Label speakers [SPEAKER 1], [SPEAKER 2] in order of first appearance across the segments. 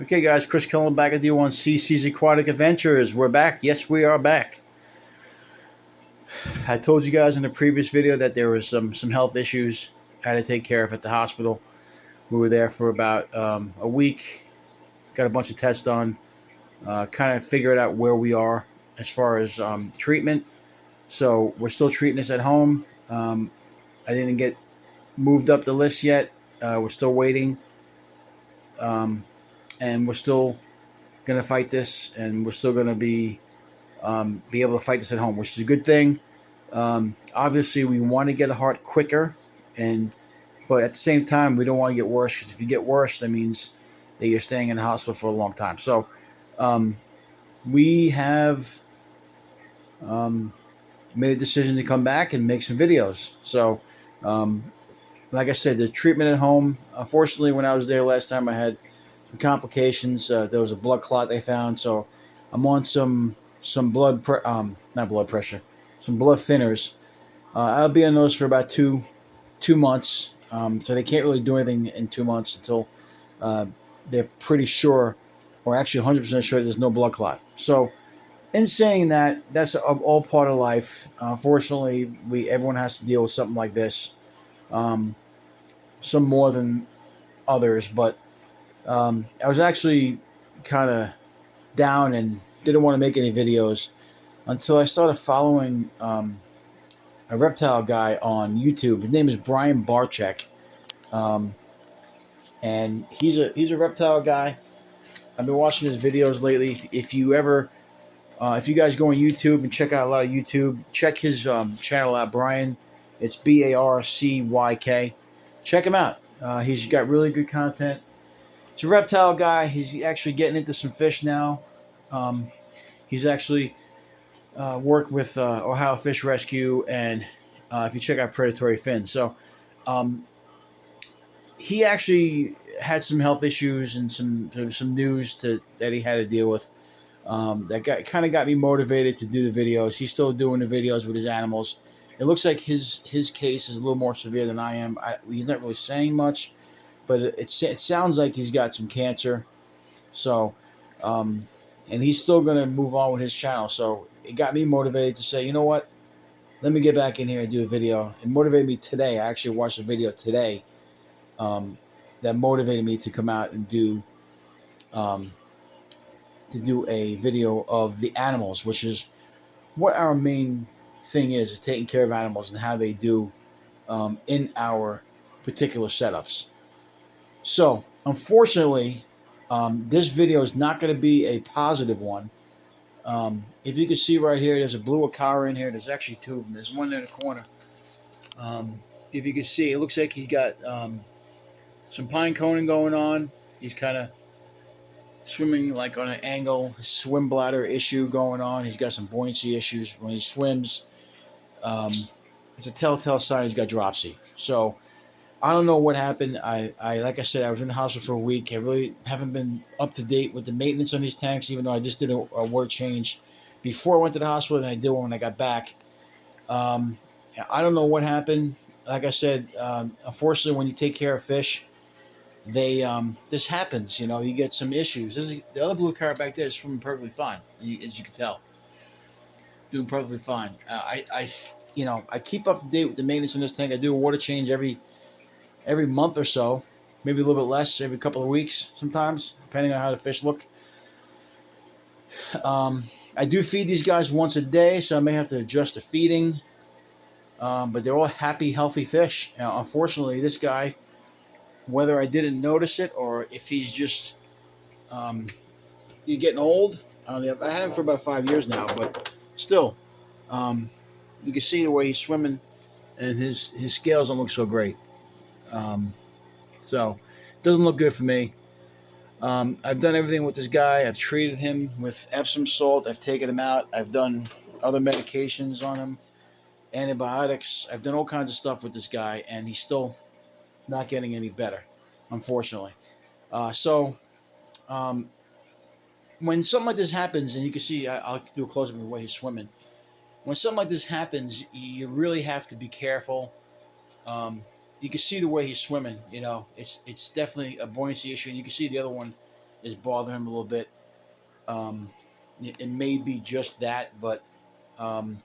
[SPEAKER 1] Okay, guys, Chris Cullen back with you on CC's Aquatic Adventures. We're back. Yes, we are back. I told you guys in the previous video that there was some health issues I had to take care of at the hospital. We were there for about a week. Got a bunch of tests done. Kind of figured out where we are as far as treatment. So we're still treating this at home. I didn't get moved up the list yet. We're still waiting, um, and we're still gonna fight this, and we're still gonna be able to fight this at home, which is a good thing. Obviously, we want to get a heart quicker, but at the same time, we don't want to get worse, because if you get worse, that means that you're staying in the hospital for a long time. So um, we have um, made a decision to come back and make some videos. So, um, like I said, the treatment at home. Unfortunately, when I was there last time, I had some complications. There was a blood clot they found, so I'm on some not blood pressure, some blood thinners. I'll be on those for about two months. So they can't really do anything in 2 months until uh, they're pretty sure, or actually 100% sure, there's no blood clot. So, in saying that, that's all part of life. Fortunately, everyone has to deal with something like this. Um, some more than others, but I was actually kind of down and didn't want to make any videos until I started following a reptile guy on YouTube. His name is Brian Barczyk, um, and he's a reptile guy. I've been watching his videos lately. If you guys go on YouTube and check out a lot of YouTube, check his channel out, Brian. It's Barcyk. Check him out. He's got really good content. He's a reptile guy. He's actually getting into some fish now. Um, he's actually worked with Ohio Fish Rescue, and if you check out Predatory Fin. So um, he actually had some health issues and some news that he had to deal with. That kind of got me motivated to do the videos. He's still doing the videos with his animals. It looks like his case is a little more severe than I am. He's not really saying much, but it sounds like he's got some cancer. So, um, and he's still going to move on with his channel. So it got me motivated to say, you know what? Let me get back in here and do a video. It motivated me today. I actually watched a video today um, that motivated me to come out and um, do a video of the animals, which is what our main thing is taking care of animals and how they do in our particular setups. So, unfortunately, this video is not going to be a positive one. If you can see right here, there's a blue Acara in here. There's actually two of them. There's one in the corner. If you can see, it looks like he's got some pine coning going on. He's kind of swimming like on an angle, swim bladder issue going on. He's got some buoyancy issues when he swims. Um, it's a telltale sign he's got dropsy. So I don't know what happened. I like I said, I was in the hospital for a week. I really haven't been up to date with the maintenance on these tanks, even though I just did a water change before I went to the hospital, and I did one when I got back. Um, I don't know what happened. Like I said, unfortunately, when you take care of fish, they this happens. You know, you get some issues. The other blue car back there is swimming perfectly fine, as you can tell, doing perfectly fine. I keep up to date with the maintenance on this tank. I do a water change every month or so, maybe a little bit less, every couple of weeks sometimes, depending on how the fish look. I do feed these guys once a day, so I may have to adjust the feeding. But they're all happy, healthy fish. Now, unfortunately, this guy, whether I didn't notice it or if he's just um, you're getting old. I don't know. I had him for about 5 years now, but still, um, you can see the way he's swimming, and his scales don't look so great. Um, so it doesn't look good for me. I've done everything with this guy. I've treated him with Epsom salt. I've taken him out. I've done other medications on him, antibiotics. I've done all kinds of stuff with this guy, and he's still not getting any better, unfortunately. So um, when something like this happens, and you can see, I'll do a close up of the way he's swimming. When something like this happens, you really have to be careful. Um, you can see the way he's swimming. You know, it's definitely a buoyancy issue, and you can see the other one is bothering him a little bit. It may be just that, but um,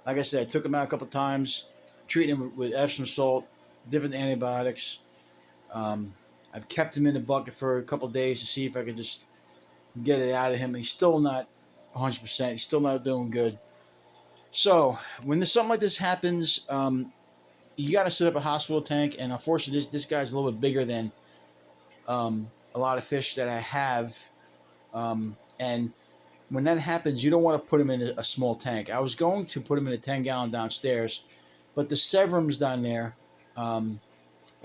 [SPEAKER 1] like I said, I took him out a couple times, treating him with Epsom salt, different antibiotics. Um, I've kept him in the bucket for a couple days to see if I could just get it out of him. He's still not 100%. He's still not doing good. So when something like this happens, you got to set up a hospital tank. And unfortunately, this guy's a little bit bigger than a lot of fish that I have. And when that happens, you don't want to put him in a small tank. I was going to put him in a 10-gallon downstairs, but the severums down there, and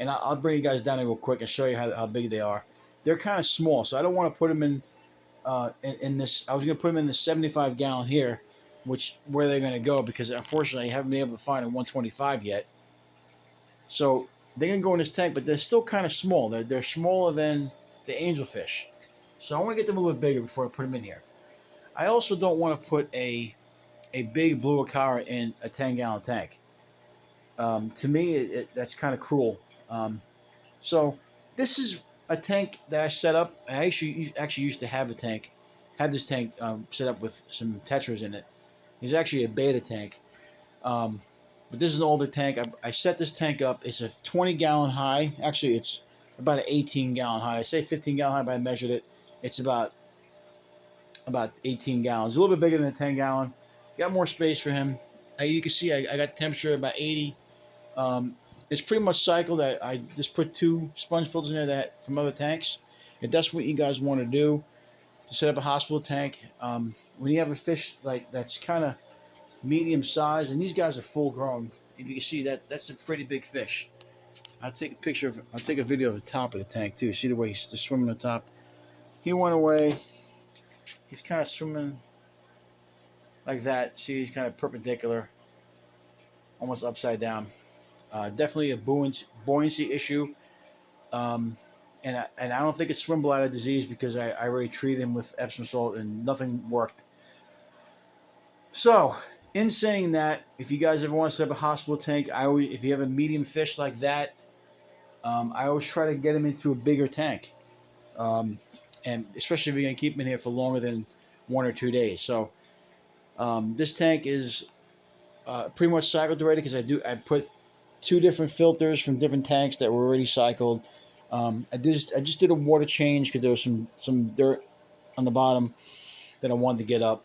[SPEAKER 1] I'll bring you guys down there real quick and show you how big they are. They're kind of small, so I don't want to put them in this. I was going to put them in the 75-gallon here, where they're going to go, because unfortunately I haven't been able to find a 125 yet. So they're going to go in this tank, but they're still kind of small. They're smaller than the angelfish. So I want to get them a little bigger before I put them in here. I also don't want to put a big blue Acara in a 10-gallon tank. To me, that's kind of cruel. So this is a tank that I set up. I actually used to have this tank set up with some tetras in it. It's actually a beta tank. But this is an older tank. I set this tank up. It's a 20-gallon high. Actually, it's about an 18-gallon high. I say 15-gallon high, but I measured it. It's about 18 gallons. A little bit bigger than a 10-gallon. Got more space for him. You can see I got temperature about 80. It's pretty much cycled. I just put 2 sponge filters in there from other tanks. If that's what you guys want to do, to set up a hospital tank, when you have a fish like that's kind of medium size, and these guys are full grown. If you can see that's a pretty big fish. I'll take a video of the top of the tank too. See the way he's just swimming on top. He went away. He's kind of swimming like that. See, he's kind of perpendicular, almost upside down. Definitely a buoyancy issue. And I don't think it's swim bladder disease, because I already treated him with Epsom salt and nothing worked. So, in saying that, if you guys ever want to set up a hospital tank, if you have a medium fish like that, I always try to get him into a bigger tank. And especially if you're going to keep him in here for longer than 1 or 2 days. So this tank is pretty much cycled already, because I put 2 different filters from different tanks that were already cycled. I just did a water change because there was some dirt on the bottom that I wanted to get up.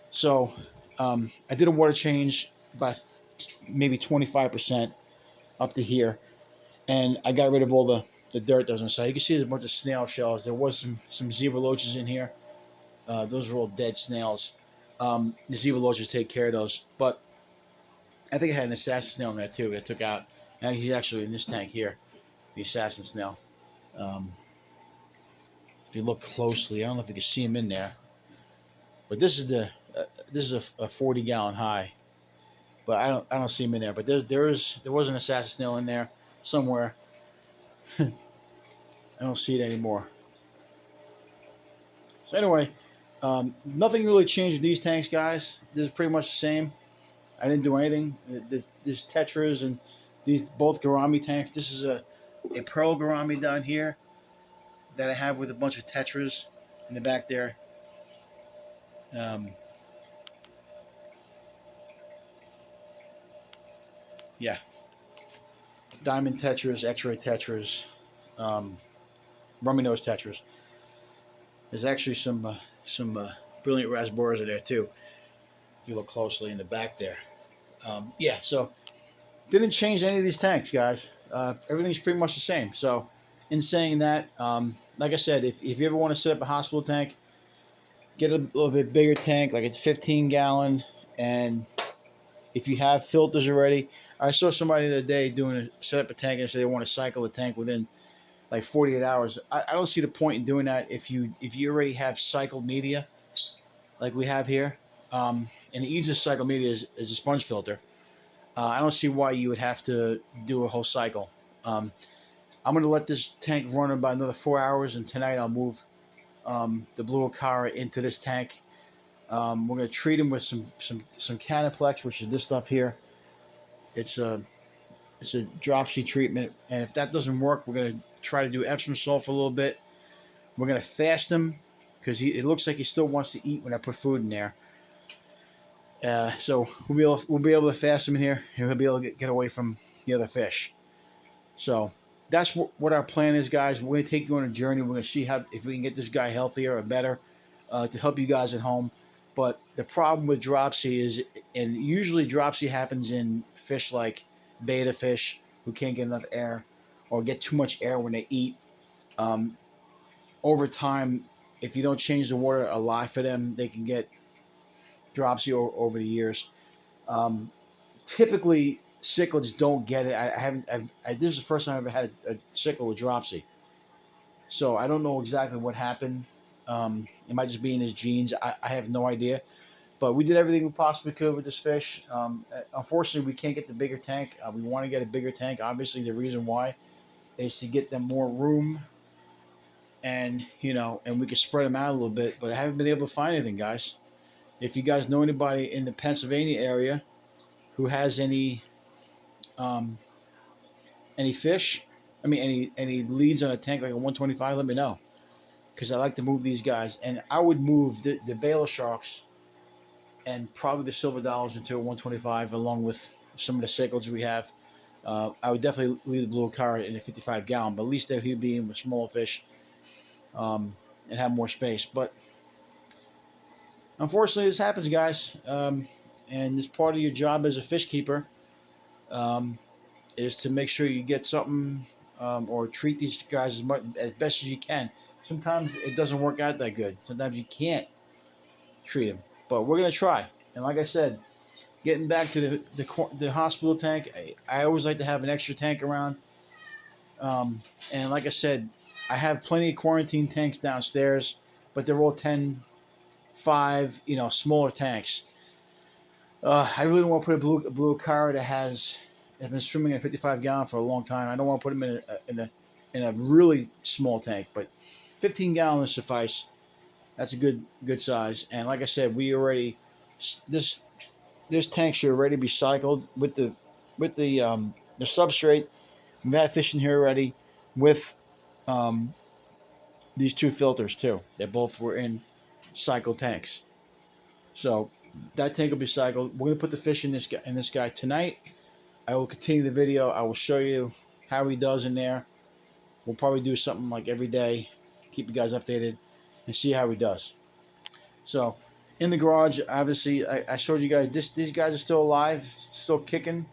[SPEAKER 1] So I did a water change by maybe 25% up to here, and I got rid of all the dirt that was inside. You can see there's a bunch of snail shells. There was some zebra loaches in here. Those are all dead snails. The zebra loaches take care of those. But I think I had an assassin snail in there too that I took out. And he's actually in this tank here, the assassin snail. If you look closely, I don't know if you can see him in there. But this is a 40-gallon high. But I don't see him in there. But there was an assassin snail in there somewhere. I don't see it anymore. So anyway, nothing really changed with these tanks, guys. This is pretty much the same. I didn't do anything. This tetras and these both gourami tanks. This is a pearl gourami down here that I have with a bunch of tetras in the back there. Yeah, diamond tetras, X-ray tetras, rummy nose tetras. There's actually some brilliant rasboras in there too, if you look closely in the back there. Yeah, so didn't change any of these tanks, guys. Everything's pretty much the same. So in saying that, like I said, if you ever want to set up a hospital tank, get a little bit bigger tank, like it's 15-gallon, and if you have filters already. I saw somebody the other day set up a tank and said they want to cycle the tank within like 48 hours. I don't see the point in doing that if you already have cycled media like we have here. And the easiest cycle media is a sponge filter. I don't see why you would have to do a whole cycle. I'm going to let this tank run about another 4 hours, and tonight I'll move the blue Acara into this tank. We're going to treat him with some Canaplex, which is this stuff here. It's a dropsy treatment, and if that doesn't work, we're going to try to do Epsom salt for a little bit. We're gonna fast him because it looks like he still wants to eat when I put food in there. So we'll be able to fast him in here, and he'll be able to get away from the other fish. So that's what our plan is, guys. We're gonna take you on a journey. We're gonna see how if we can get this guy healthier or better to help you guys at home. But the problem with dropsy is, and usually dropsy happens in fish like betta fish who can't get enough air or get too much air when they eat. Um, Over time, if you don't change the water a lot for them, they can get dropsy over the years. Um, Typically, cichlids don't get it. I haven't. This is the first time I've ever had a cichlid with dropsy, so I don't know exactly what happened. It might just be in his genes. I have no idea. But we did everything we possibly could with this fish. Unfortunately, we can't get the bigger tank. We want to get a bigger tank. Obviously, the reason why is to get them more room, and and we can spread them out a little bit. But I haven't been able to find anything, guys. If you guys know anybody in the Pennsylvania area who has um, any fish, I mean any leads on a tank like a 125, let me know, because I like to move these guys, and I would move the Baylor sharks and probably the silver dollars into a 125 along with some of the cichlids we have. I would definitely leave the blue Acara in a 55 gallon, but at least he'd be in with smaller fish and have more space. But unfortunately, this happens, guys, and this part of your job as a fish keeper um, is to make sure you get something or treat these guys as best as you can. Sometimes it doesn't work out that good. Sometimes you can't treat them, but we're gonna try. And like I said, getting back to the hospital tank, I always like to have an extra tank around. And like I said, I have plenty of quarantine tanks downstairs, but they're all 10, 5, smaller tanks. I really don't want to put a blue car that has been swimming in a 55 gallon for a long time. I don't want to put them in a really small tank, but 15 gallons suffice. That's a good size. And like I said, we already this tank should already be cycled with the substrate. We've had fish in here already with um, these two filters too. They both were in cycled tanks. So that tank will be cycled. We're gonna put the fish in this guy tonight. I will continue the video. I will show you how he does in there. We'll probably do something like every day, keep you guys updated, and see how he does. So in the garage, obviously, I showed you guys these guys are still alive, still kicking,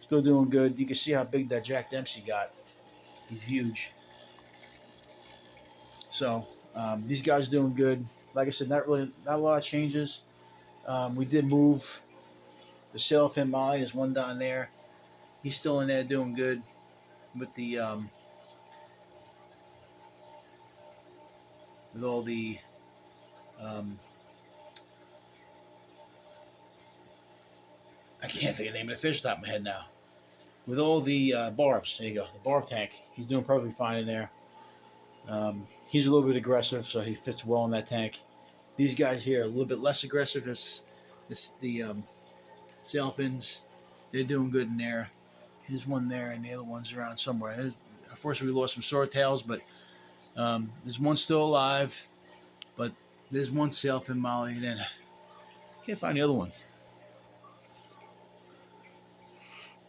[SPEAKER 1] still doing good. You can see how big that Jack Dempsey got. He's huge. So these guys are doing good. Like I said, not a lot of changes. We did move the sailfin Molly. There's one down there. He's still in there doing good with the with all the I can't think of the name of the fish off the top of my head now. With all the barbs, there you go, the barb tank. He's doing perfectly fine in there. He's a little bit aggressive, so he fits well in that tank. These guys here are a little bit less aggressive. The sailfins, they're doing good in there. There's one there, and the other one's around somewhere. Unfortunately, we lost some swordtails, but there's one still alive. But there's one sailfin Molly, and then I can't find the other one.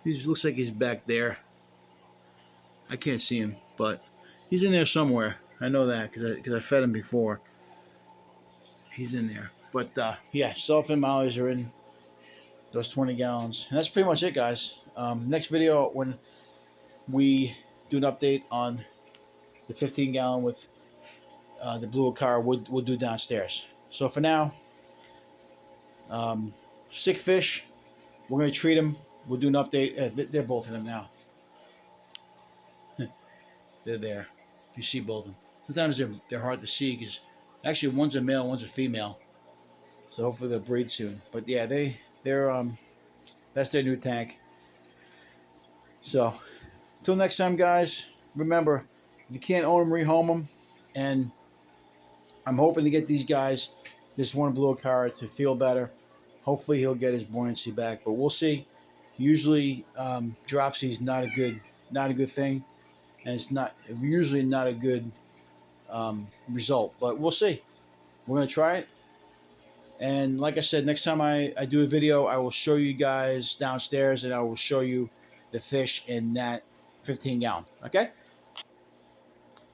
[SPEAKER 1] He looks like he's back there. I can't see him, but he's in there somewhere. I know that because I fed him before. He's in there. But yeah, sailfin mollies are in those 20 gallons. And that's pretty much it, guys. Next video, when we do an update on the 15 gallon with the blue Acara, we'll do downstairs. So for now, sick fish, we're going to treat them. We'll do an update. They're both of them now. They're there. If you see both of them. Sometimes they're hard to see because actually one's a male, one's a female. So hopefully they'll breed soon. But yeah, they're that's their new tank. So until next time, guys, remember, if you can't own them, rehome them. And I'm hoping to get these guys, this one blue Acara, to feel better. Hopefully he'll get his buoyancy back, but we'll see. Usually, dropsy is not a good thing, and it's usually not a good result. But we'll see. We're going to try it. And like I said, next time I do a video, I will show you guys downstairs, and I will show you the fish in that 15 gallon. Okay?